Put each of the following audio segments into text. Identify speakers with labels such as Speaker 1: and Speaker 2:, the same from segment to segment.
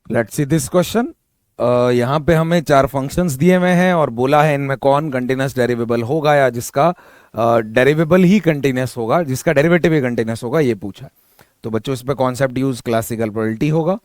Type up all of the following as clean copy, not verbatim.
Speaker 1: Let's see this question. यहाँ पे हमें चार फंक्शंस दिए हुए हैं और बोला है इनमें कौन कंटिन्यूस डेरिवेबल होगा या जिसका डेरिवेबल ही कंटिन्यूस होगा, जिसका डेरिवेटिव ही कंटिन्यूस होगा, ये पूछा है। तो बच्चों इस पे कॉन्सेप्ट यूज क्लासिकल प्रोबेबिलिटी होगा।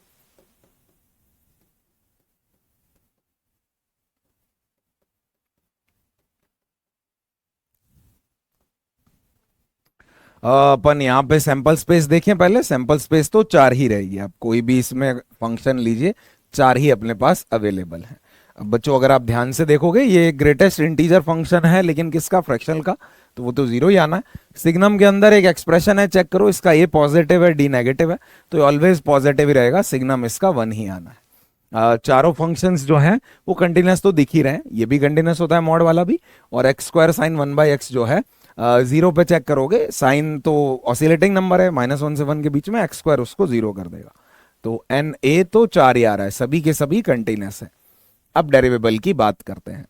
Speaker 1: अपन यहाँ पे सैंपल स्पेस देखें, पहले सैंपल स्पेस तो चार ही रहेगी, आप कोई भी इसमें फंक्शन लीजिए, चार ही अपने पास अवेलेबल है। अब बच्चों अगर आप ध्यान से देखोगे ये ग्रेटेस्ट इंटीजर फंक्शन है, लेकिन किसका, फ्रैक्शनल का, तो वो तो जीरो ही आना है। सिग्नम के अंदर एक एक्सप्रेशन है, चेक करो, इसका ए पॉजिटिव है डी नेगेटिव है, तो ऑलवेज पॉजिटिव ही रहेगा, सिग्नम इसका वन ही आना है। चारों फंक्शंस जो हैं वो कंटिन्यूस तो दिख ही रहे हैं, ये भी कंटिन्यूस होता है मॉड वाला भी, और x square sine one by x जो है जीरो पे चेक करोगे, साइन तो ऑसिलेटिंग नंबर है, -1 से 1 के बीच में, एक्स स्क्वायर उसको जीरो कर देगा। तो एन ए तो चार ही आ रहा है, सभी के सभी कंटिन्यूस है। अब डेरिवेबल की बात करते हैं।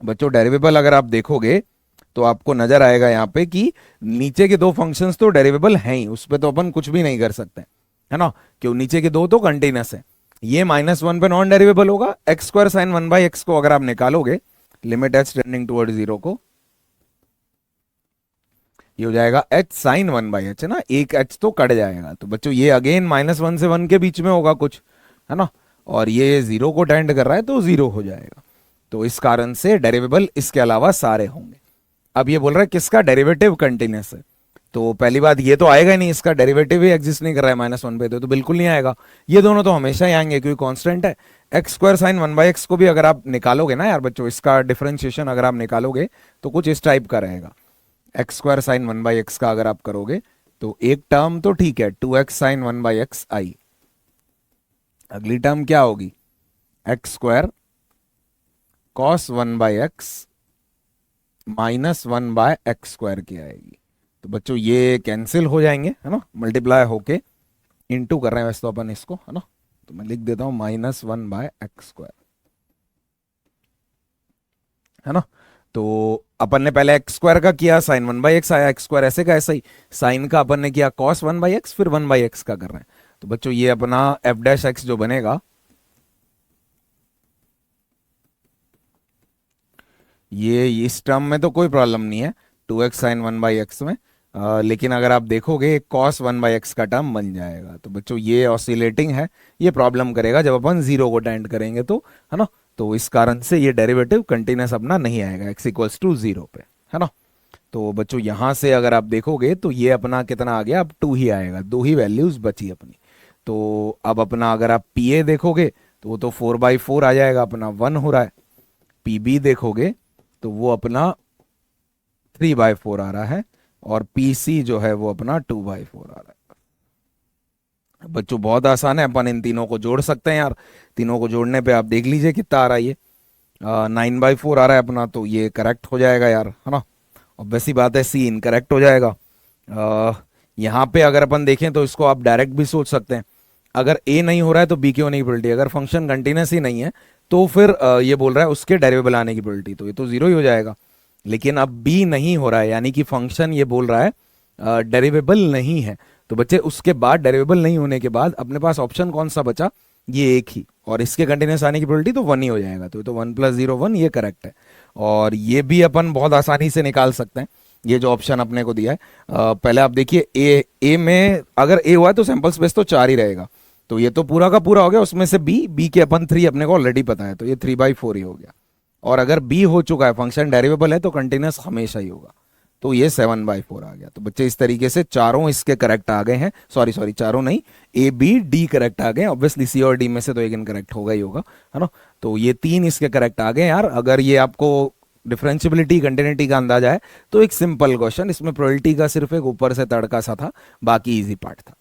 Speaker 1: बच्चों डेरिवेबल अगर आप देखोगे तो आपको नजर आएगा यहाँ पे कि नीचे के दो फंक्शंस तो डेरिवेबल हैं ही, उस पर तो अपन कुछ भी नहीं कर सकते, है ना, क्यों, नीचे के दो तो कंटिन्यूस है। ये -1 पे नॉन डेरिवेबल होगा, x square sine one by x को अगर आप निकालोगे, limit H tending toward zero को, ये हो जाएगा h sine one by H, है ना, एक एच तो कट जाएगा। तो बच्चों ये अगेन -1 से 1 के बीच में होगा कुछ, है ना, और ये जीरो को टेंड कर रहा है तो जीरो हो जाएगा। तो इस कारण से डेरिवेबल इसके अलावा सारे होंगे। अब ये बोल रहा है किसका डेरिवेटिव कंटिन्यूस है, तो पहली बात ये तो आएगा ही नहीं, इसका डेरिवेटिव ही एग्जिस्ट नहीं कर रहा है -1 पे, तो बिल्कुल नहीं आएगा। ये दोनों तो हमेशा ही आएंगे क्योंकि कांस्टेंट है। X square sine one by x को भी अगर आप निकालोगे ना यार बच्चों, इसका डिफरेंशिएशन अगर आप निकालोगे तो कुछ इस टाइप का रहेगा। X square sine one by x का अगर आप करोगे तो एक टर्म तो ठीक है, 2x sine one by x आई, अगली टर्म क्या होगी, x square cos one by x -1 by x square की आएगी। तो बच्चों ये कैंसिल हो जाएंगे, है ना, मल्टीप्लाई होके, इनटू कर रहे हैं वैसे तो अपन इसको, है ना, तो मैं लिख देता हूं -1 बाय एक्स स्क्वायर, है ना। तो अपन ने पहले एक्स स्क्वायर का किया, साइन वन बाई एक्स आया, एक्स स्क्वायर ऐसे का ऐसा ही, साइन का अपन ने किया कॉस वन बाई एक्स, फिर 1 बाई एक्स का कर रहे हैं। तो बच्चों ये अपना एफ डैश एक्स जो बनेगा, ये इस टर्म में तो कोई प्रॉब्लम नहीं है, 2x sine one by x में, लेकिन अगर आप देखोगे कॉस 1 बाई एक्स का टर्म बन जाएगा। तो बच्चों ये ऑसिलेटिंग है, ये प्रॉब्लम करेगा जब अपन जीरो को टेंड करेंगे तो, है ना, तो इस कारण से ये डेरिवेटिव कंटिन्यूस अपना नहीं आएगा x इक्वल्स टू जीरो पे, है ना। तो बच्चों यहां से अगर आप देखोगे तो ये अपना कितना आ गया, अब 2 ही आएगा, दो ही वैल्यूज बची अपनी। तो अब अपना अगर आप पी ए देखोगे तो वो तो 4/4 आ जाएगा, अपना 1 हो रहा है। पी बी देखोगे तो वो अपना 3/4 आ रहा है, और पीसी जो है वो अपना 2/4 आ रहा है। बच्चों बहुत आसान है, अपन इन तीनों को जोड़ सकते हैं यार, तीनों को जोड़ने पे आप देख लीजिए कितना आ रहा है, ये 9/4 आ रहा है अपना, तो ये करेक्ट हो जाएगा यार, है ना। ऑब्वियस सी बात है सी इनकरेक्ट हो जाएगा। यहाँ पे अगर अपन देखें तो इसको आप डायरेक्ट भी सोच सकते हैं, अगर ए नहीं हो रहा है तो बी क्यों नहीं प्रोबेबिलिटी, अगर फंक्शन कंटिन्यूस ही नहीं है तो फिर ये बोल रहा है उसके डेरिवेबल आने की प्रोबेबिलिटी, तो ये तो जीरो ही हो जाएगा। लेकिन अब बी नहीं हो रहा है, यानी कि फंक्शन ये बोल रहा है डेरिवेबल नहीं है, तो बच्चे उसके बाद डेरिवेबल नहीं होने के बाद अपने पास ऑप्शन कौन सा बचा, ये एक ही, और इसके कंटिन्यूस आने की प्रोबेबिलिटी तो 1 ही हो जाएगा, तो ये तो 1 + 0 1, ये करेक्ट है। और ये भी अपन बहुत आसानी से निकाल सकते हैं, ये जो ऑप्शन अपने को दिया है। पहले आप देखिए ए में अगर ए हुआ है तो सैंपल स्पेस तो 4 ही रहेगा, तो ये तो पूरा का पूरा हो गया, उसमें से बी के अपन 3 अपने को ऑलरेडी पता है, तो ये 3/4 ही हो गया। और अगर बी हो चुका है, फंक्शन डेरिवेबल है, तो कंटिन्यूस हमेशा ही होगा, तो ये 7/4 आ गया। तो बच्चे इस तरीके से चारों इसके करेक्ट आ गए हैं, सॉरी चारों नहीं, ए बी डी करेक्ट आ गए, ऑब्वियसली सी और डी में से तो एक इनकरेक्ट होगा ही होगा, है ना। तो ये 3 इसके करेक्ट आ गए यार। अगर ये आपको डिफरेंशियबिलिटी कंटिन्यूटी का अंदाजा है तो एक सिंपल क्वेश्चन, इसमें प्रोबेबिलिटी का सिर्फ एक ऊपर से तड़का सा था, बाकी इजी पार्ट था।